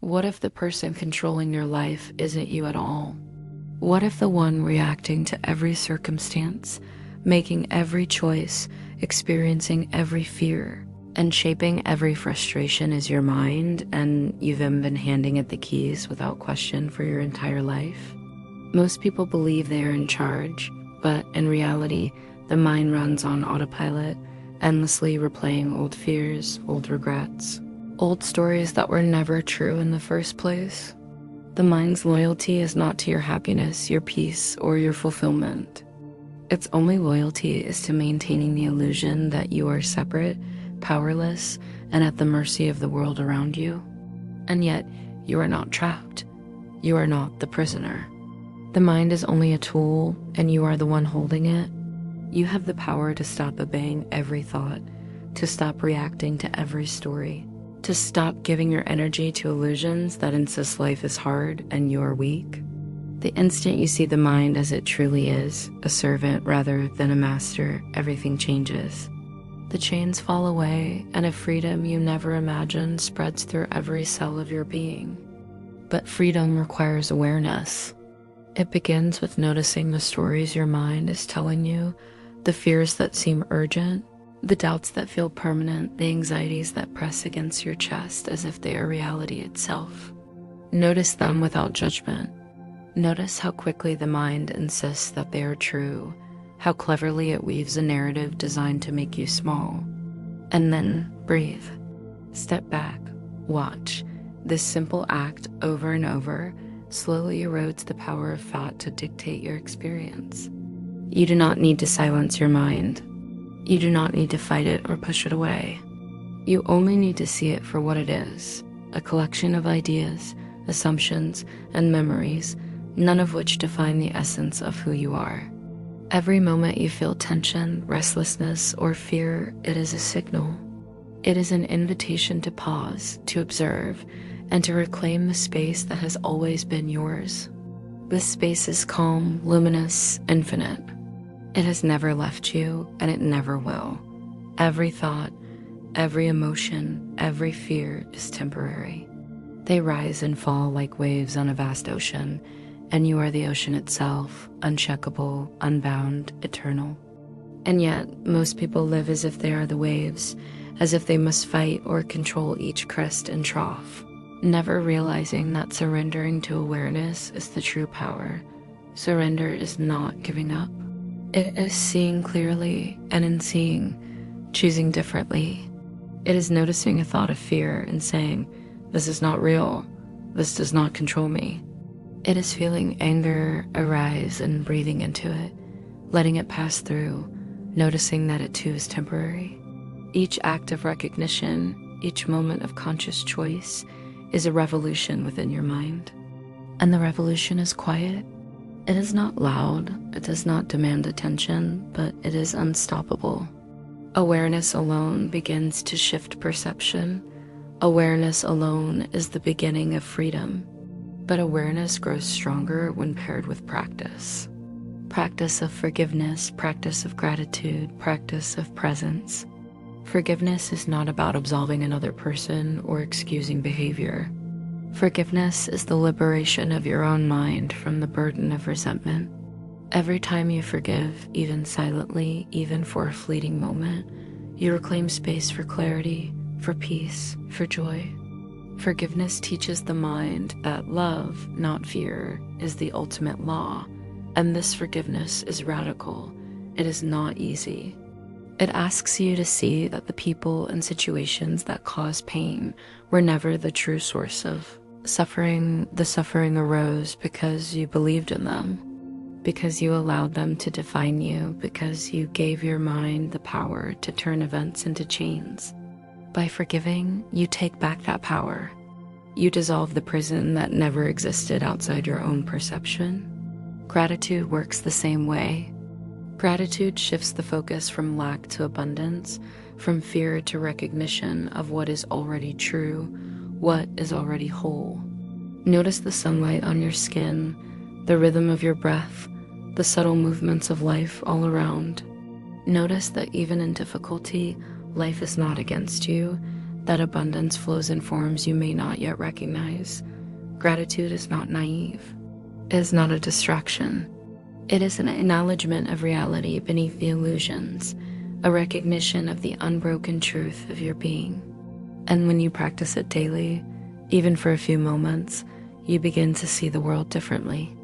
What if the person controlling your life isn't you at all? What if the one reacting to every circumstance, making every choice, experiencing every fear, and shaping every frustration is your mind, and you've been handing it the keys without question for your entire life? Most people believe they are in charge, but in reality, the mind runs on autopilot, endlessly replaying old fears, old regrets, old stories that were never true in the first place. The mind's loyalty is not to your happiness, your peace, or your fulfillment. Its only loyalty is to maintaining the illusion that you are separate, powerless, and at the mercy of the world around you. And yet, you are not trapped. You are not the prisoner. The mind is only a tool, and you are the one holding it. You have the power to stop obeying every thought, to stop reacting to every story, to stop giving your energy to illusions that insist life is hard and you are weak. The instant you see the mind as it truly is, a servant rather than a master, everything changes. The chains fall away, and a freedom you never imagined spreads through every cell of your being. But freedom requires awareness. It begins with noticing the stories your mind is telling you, the fears that seem urgent, the doubts that feel permanent, the anxieties that press against your chest as if they are reality itself. Notice them without judgment. Notice how quickly the mind insists that they are true, how cleverly it weaves a narrative designed to make you small. And then breathe. Step back. Watch. This simple act over and over slowly erodes the power of thought to dictate your experience. You do not need to silence your mind. You do not need to fight it or push it away. You only need to see it for what it is, a collection of ideas, assumptions, and memories, none of which define the essence of who you are. Every moment you feel tension, restlessness, or fear, it is a signal. It is an invitation to pause, to observe, and to reclaim the space that has always been yours. This space is calm, luminous, infinite. It has never left you, and it never will. Every thought, every emotion, every fear is temporary. They rise and fall like waves on a vast ocean, and you are the ocean itself, unshakable, unbound, eternal. And yet, most people live as if they are the waves, as if they must fight or control each crest and trough, never realizing that surrendering to awareness is the true power. Surrender is not giving up. It is seeing clearly, and in seeing, choosing differently. It is noticing a thought of fear and saying, "This is not real. This does not control me." It is feeling anger arise and breathing into it, letting it pass through, noticing that it too is temporary. Each act of recognition, each moment of conscious choice is a revolution within your mind. And the revolution is quiet. It is not loud, it does not demand attention, but it is unstoppable. Awareness alone begins to shift perception. Awareness alone is the beginning of freedom. But awareness grows stronger when paired with practice. Practice of forgiveness, practice of gratitude, practice of presence. Forgiveness is not about absolving another person or excusing behavior. Forgiveness is the liberation of your own mind from the burden of resentment. Every time you forgive, even silently, even for a fleeting moment, you reclaim space for clarity, for peace, for joy. Forgiveness teaches the mind that love, not fear, is the ultimate law, and this forgiveness is radical. It is not easy. It asks you to see that the people and situations that cause pain were never the true source of suffering. The suffering arose because you believed in them, because you allowed them to define you, because you gave your mind the power to turn events into chains. By forgiving, you take back that power. You dissolve the prison that never existed outside your own perception. Gratitude works the same way. Gratitude shifts the focus from lack to abundance, from fear to recognition of what is already true, what is already whole. Notice the sunlight on your skin, the rhythm of your breath, the subtle movements of life all around. Notice that even in difficulty, life is not against you, That abundance flows in forms you may not yet recognize. Gratitude is not naive. It is not a distraction. It is an acknowledgement of reality beneath the illusions, a recognition of the unbroken truth of your being. And when you practice it daily, even for a few moments, you begin to see the world differently.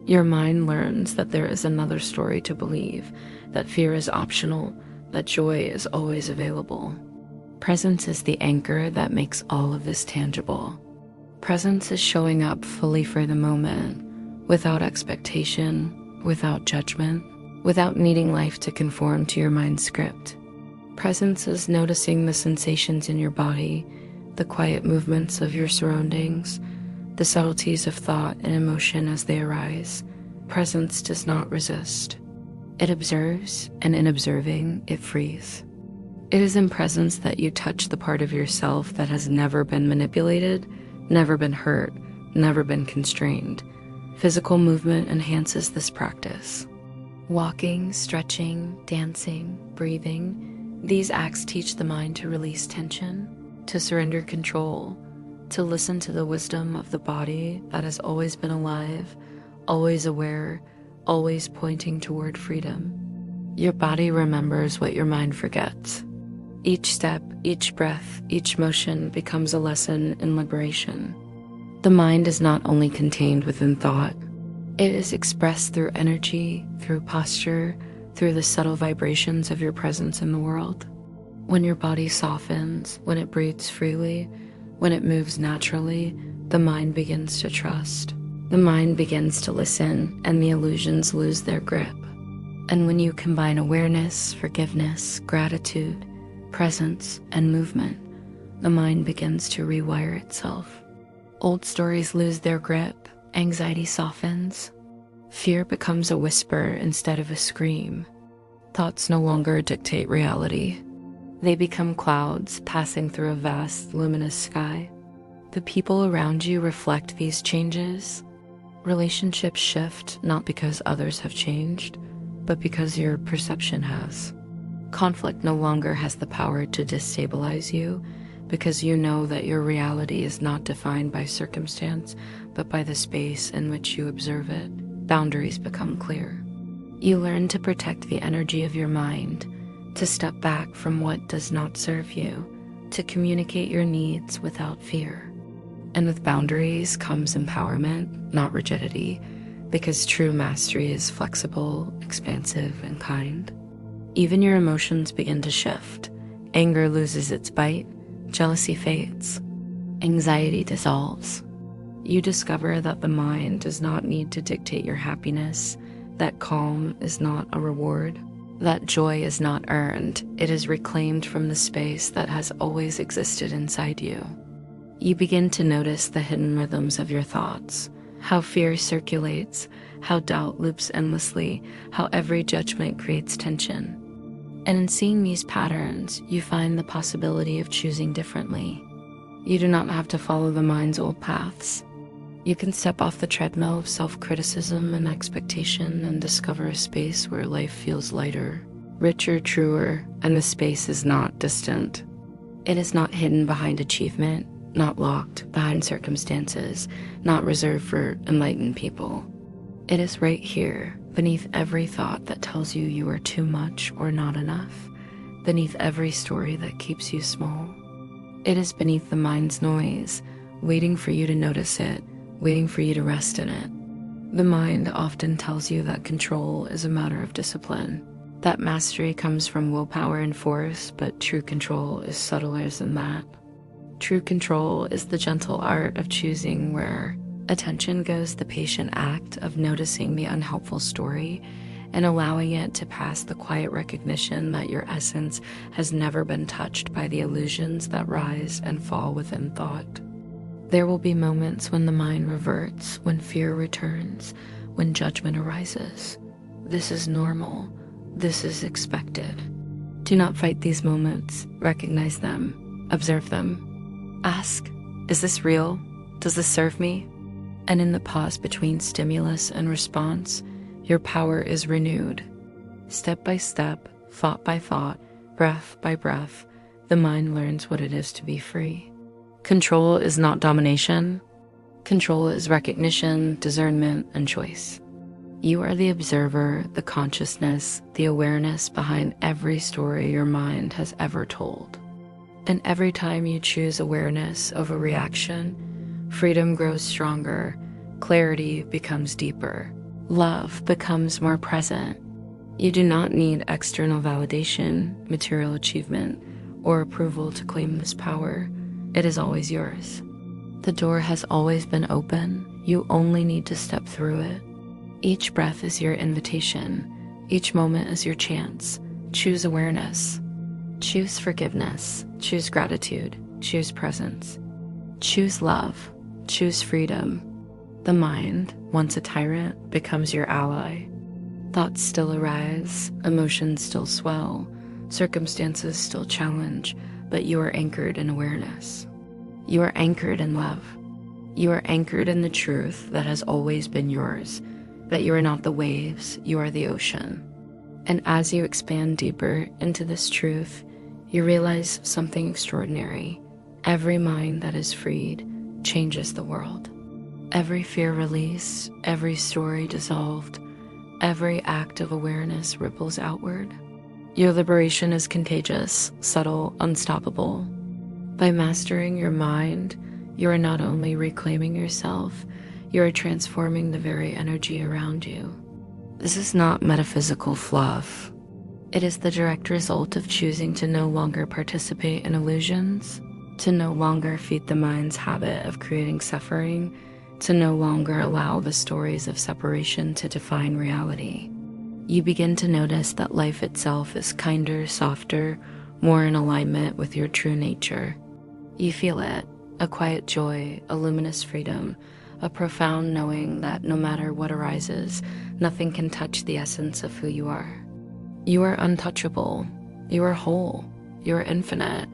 Your mind learns that there is another story to believe, that fear is optional, that joy is always available. Presence is the anchor that makes all of this tangible. Presence is showing up fully for the moment, without expectation, without judgment, without needing life to conform to your mind's script. Presence is noticing the sensations in your body, the quiet movements of your surroundings, the subtleties of thought and emotion as they arise. Presence does not resist. It observes, and in observing, it frees. It is in presence that you touch the part of yourself that has never been manipulated, never been hurt, never been constrained. Physical movement enhances this practice. Walking, stretching, dancing, breathing, these acts teach the mind to release tension, to surrender control, to listen to the wisdom of the body that has always been alive, always aware, always pointing toward freedom. Your body remembers what your mind forgets. Each step, each breath, each motion becomes a lesson in liberation. The mind is not only contained within thought, it is expressed through energy, through posture, through the subtle vibrations of your presence in the world. When your body softens, when it breathes freely, when it moves naturally, the mind begins to trust. The mind begins to listen, and the illusions lose their grip. And when you combine awareness, forgiveness, gratitude, presence, and movement, the mind begins to rewire itself. Old stories lose their grip, anxiety softens, fear becomes a whisper instead of a scream. Thoughts no longer dictate reality. They become clouds passing through a vast, luminous sky. The people around you reflect these changes. Relationships shift not because others have changed, but because your perception has. Conflict no longer has the power to destabilize you, because you know that your reality is not defined by circumstance, but by the space in which you observe it. Boundaries become clear. You learn to protect the energy of your mind, to step back from what does not serve you, to communicate your needs without fear. And with boundaries comes empowerment, not rigidity, because true mastery is flexible, expansive, and kind. Even your emotions begin to shift. Anger loses its bite, jealousy fades, anxiety dissolves. You discover that the mind does not need to dictate your happiness, that calm is not a reward, that joy is not earned, it is reclaimed from the space that has always existed inside you. You begin to notice the hidden rhythms of your thoughts, how fear circulates, how doubt loops endlessly, how every judgment creates tension. And in seeing these patterns, you find the possibility of choosing differently. You do not have to follow the mind's old paths. You can step off the treadmill of self-criticism and expectation and discover a space where life feels lighter, richer, truer, and the space is not distant. It is not hidden behind achievement, not locked behind circumstances, not reserved for enlightened people. It is right here, beneath every thought that tells you you are too much or not enough, beneath every story that keeps you small. It is beneath the mind's noise, waiting for you to notice it, waiting for you to rest in it. The mind often tells you that control is a matter of discipline, that mastery comes from willpower and force, but true control is subtler than that. True control is the gentle art of choosing where attention goes, the patient act of noticing the unhelpful story and allowing it to pass, the quiet recognition that your essence has never been touched by the illusions that rise and fall within thought. There will be moments when the mind reverts, when fear returns, when judgment arises. This is normal. This is expected. Do not fight these moments. Recognize them. Observe them. Ask, is this real? Does this serve me? And in the pause between stimulus and response, your power is renewed. Step by step, thought by thought, breath by breath, the mind learns what it is to be free. Control is not domination. Control is recognition, discernment, and choice. You are the observer, the consciousness, the awareness behind every story your mind has ever told. And every time you choose awareness over reaction, freedom grows stronger, clarity becomes deeper, love becomes more present. You do not need external validation, material achievement, or approval to claim this power. It is always yours. The door has always been open. You only need to step through it. Each breath is your invitation. Each moment is your chance. Choose awareness. Choose forgiveness. Choose gratitude. Choose presence. Choose love. Choose freedom. The mind, once a tyrant, becomes your ally. Thoughts still arise, emotions still swell, circumstances still challenge, but you are anchored in awareness. You are anchored in love. You are anchored in the truth that has always been yours, that you are not the waves, you are the ocean. And as you expand deeper into this truth, you realize something extraordinary. Every mind that is freed changes the world. Every fear released, every story dissolved, every act of awareness ripples outward. Your liberation is contagious, subtle, unstoppable. By mastering your mind, you are not only reclaiming yourself, you are transforming the very energy around you. This is not metaphysical fluff. It is the direct result of choosing to no longer participate in illusions, to no longer feed the mind's habit of creating suffering, to no longer allow the stories of separation to define reality. You begin to notice that life itself is kinder, softer, more in alignment with your true nature. You feel it, a quiet joy, a luminous freedom, a profound knowing that no matter what arises, nothing can touch the essence of who you are. You are untouchable. You are whole. You are infinite.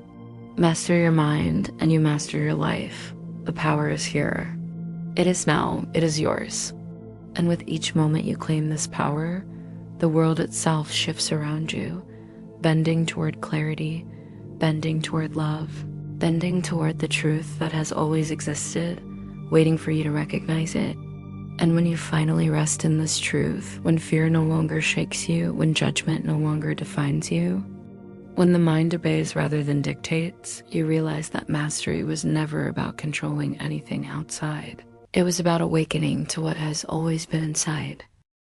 Master your mind and you master your life. The power is here. It is now. It is yours. And with each moment you claim this power, the world itself shifts around you, bending toward clarity, bending toward love, bending toward the truth that has always existed, waiting for you to recognize it. And when you finally rest in this truth, when fear no longer shakes you, when judgment no longer defines you, when the mind obeys rather than dictates, you realize that mastery was never about controlling anything outside. It was about awakening to what has always been inside.